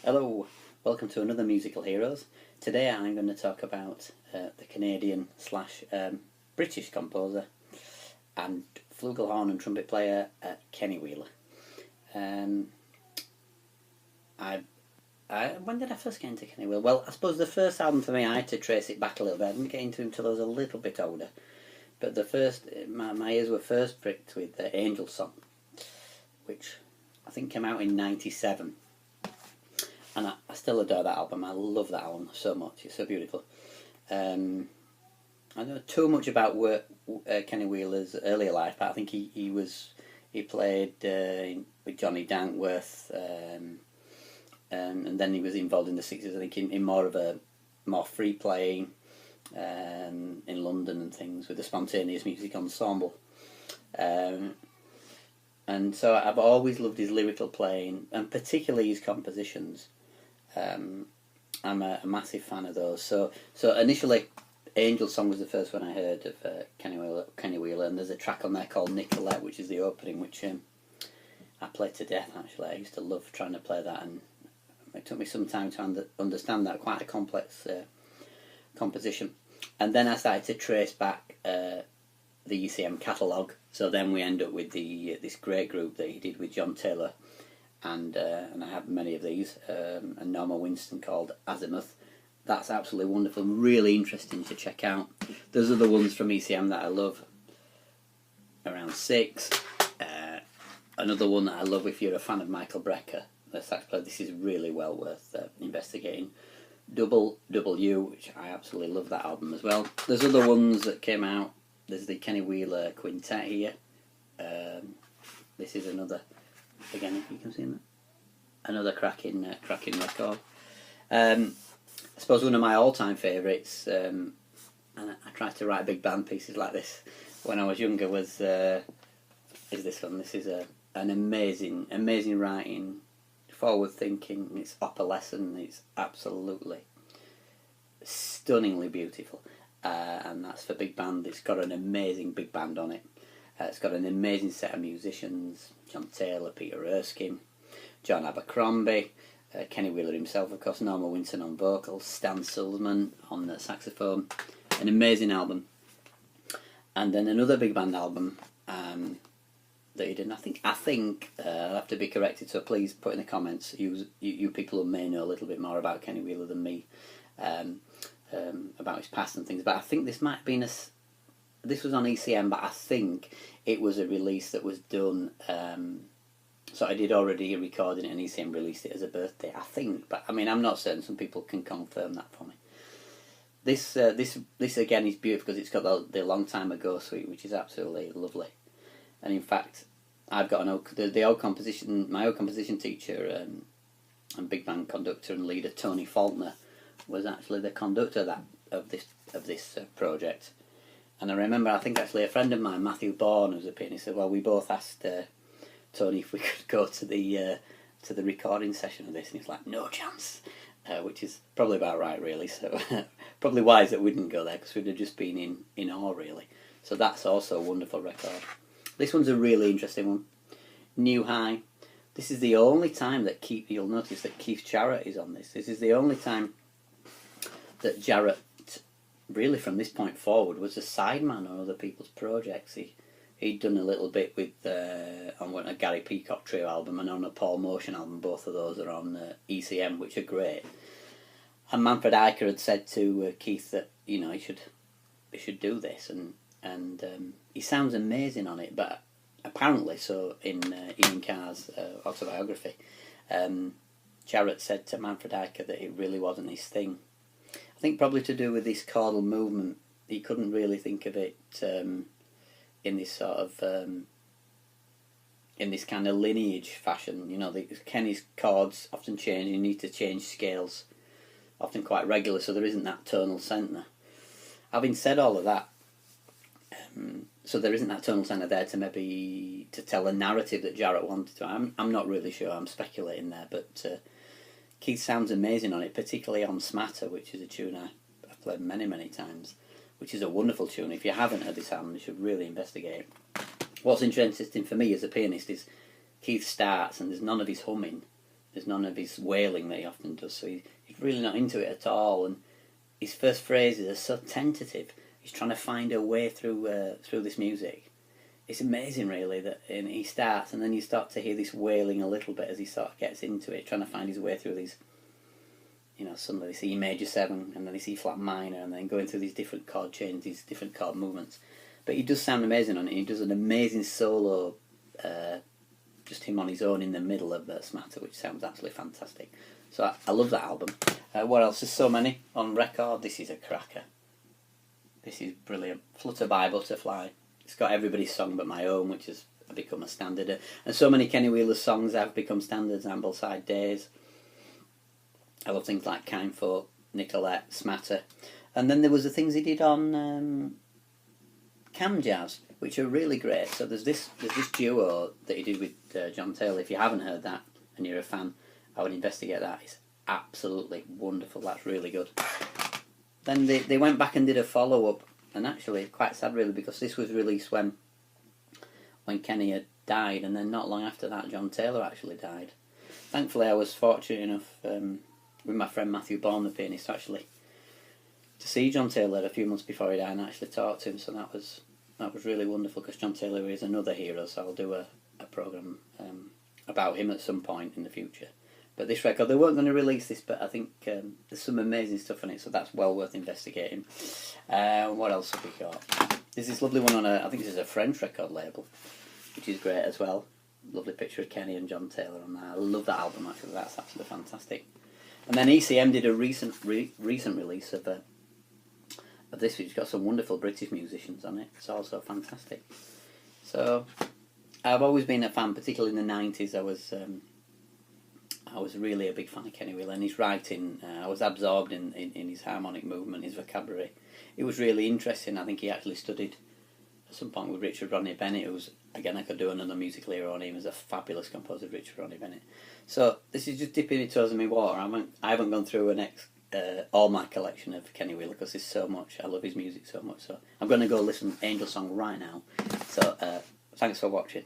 Hello, welcome to another Musical Heroes. Today I'm going to talk about the Canadian slash British composer and flugelhorn and trumpet player Kenny Wheeler. When did I first get into Kenny Wheeler? Well, I suppose the first album for me, I had to trace it back a little bit. I didn't get into him until I was a little bit older. But the first, my ears were first pricked with Angel Song, which I think came out in '97. And I still adore that album. I love that album so much. It's so beautiful. I don't know too much about Kenny Wheeler's earlier life, but I think he played with Johnny Dankworth, and then he was involved in the 60s, I think, in more free playing in London and things with the Spontaneous Music Ensemble. And so I've always loved his lyrical playing, and particularly his compositions. I'm a massive fan of those. So initially, Angel Song was the first one I heard of Kenny Wheeler, and there's a track on there called Nicolette, which is the opening, which I played to death, actually. I used to love trying to play that, and it took me some time to understand that, quite a complex composition. And then I started to trace back the ECM catalogue, so then we end up with this great group that he did with John Taylor, and I have many of these, and Norma Winston, called Azimuth. That's absolutely wonderful and really interesting to check out. Those are the ones from ECM that I love. Around 6. Another one that I love, if you're a fan of Michael Brecker, the sax player, this is really well worth investigating. Double W, which I absolutely love that album as well. There's other ones that came out. There's the Kenny Wheeler Quintet here. This is another, again, if you can see that, another cracking record. I suppose one of my all-time favourites, and I tried to write big band pieces like this when I was younger, is this one. This is an amazing writing, forward-thinking. It's opalescent. It's absolutely stunningly beautiful, and that's for big band. It's got an amazing big band on it. It's got an amazing set of musicians: John Taylor, Peter Erskine, John Abercrombie, Kenny Wheeler himself, of course, Norma Winston on vocals, Stan Sulzman on the saxophone. An amazing album. And then another big band album that he did. I think I'll have to be corrected, so please put in the comments, you people who may know a little bit more about Kenny Wheeler than me, about his past and things. But I think this might have been this was on ECM, but I think it was a release that was done. So I did already record it, and ECM released it as a birthday, I think. But I mean, I'm not certain. Some people can confirm that for me. This again is beautiful because it's got the Long Time Ago suite, which is absolutely lovely. And in fact, I've got my old composition teacher and big band conductor and leader, Tony Faulkner, was actually the conductor of this project. And I remember, I think actually a friend of mine, Matthew Bourne, who's a pianist, said, well, we both asked Tony if we could go to the recording session of this, and he's like, no chance, which is probably about right, really. So probably wise that we didn't go there, because we'd have just been in awe, really. So that's also a wonderful record. This one's a really interesting one. New High. This is the only time that you'll notice that Keith Jarrett is on this. This is the only time that Jarrett, really from this point forward, was a sideman on other people's projects. He'd done a little bit with on a Gary Peacock Trio album and on a Paul Motion album. Both of those are on ECM, which are great. And Manfred Eicher had said to Keith that he should do this, and he sounds amazing on it. But apparently, so in Ian Carr's autobiography, Jarrett said to Manfred Eicher that it really wasn't his thing. I think probably to do with this chordal movement, he couldn't really think of it in this sort of in this kind of lineage fashion. Kenny's chords often change. You need to change scales, often quite regular, so there isn't that tonal centre. Having said all of that, so there isn't that tonal centre there to tell a narrative that Jarrett wanted to. I'm not really sure. I'm speculating there, but Keith sounds amazing on it, particularly on Smatter, which is a tune I've played many times, which is a wonderful tune. If you haven't heard this album, you should really investigate it. What's interesting for me as a pianist is Keith starts and there's none of his humming. There's none of his wailing that he often does, so he's really not into it at all. And his first phrases are so tentative. He's trying to find a way through this music. It's amazing, really, that he starts, and then you start to hear this wailing a little bit as he sort of gets into it, trying to find his way through these, suddenly this E major 7, and then this E flat minor, and then going through these different chord changes, these different chord movements. But he does sound amazing on it. He does an amazing solo, just him on his own in the middle of the Smatter, which sounds absolutely fantastic. So I love that album. What else? There's so many on record. This is a cracker. This is brilliant. Flutter by Butterfly. It's got everybody's song but my own, which has become a standard. And so many Kenny Wheeler's songs have become standards. Ambleside Days. I love things like Kind Folk, Nicolette, Smatter. And then there was the things he did on Cam Jazz, which are really great. So there's this duo that he did with John Taylor. If you haven't heard that and you're a fan, I would investigate that. It's absolutely wonderful. That's really good. Then they went back and did a follow-up, and actually quite sad really, because this was released when Kenny had died, and then not long after that John Taylor actually died. Thankfully I was fortunate enough with my friend Matthew Bourne, the pianist, actually to see John Taylor a few months before he died and actually talk to him, so that was really wonderful, because John Taylor is another hero, so I'll do a programme about him at some point in the future. But this record, they weren't going to release this, but I think there's some amazing stuff on it, so that's well worth investigating. What else have we got? There's this lovely one on I think this is a French record label, which is great as well. Lovely picture of Kenny and John Taylor on that. I love that album, actually. That's absolutely fantastic. And then ECM did a recent release of this, which got some wonderful British musicians on it. It's also fantastic. So I've always been a fan, particularly in the 90s. I was really a big fan of Kenny Wheeler, and his writing, I was absorbed in his harmonic movement, his vocabulary. It was really interesting. I think he actually studied at some point with Richard Rodney Bennett, who was, again, I could do another musical era on him. He was a fabulous composer, Richard Rodney Bennett. So this is just dipping your toes in my water. I haven't gone through all my collection of Kenny Wheeler, because there's so much. I love his music so much. So I'm going to go listen to Angel Song right now. So thanks for watching.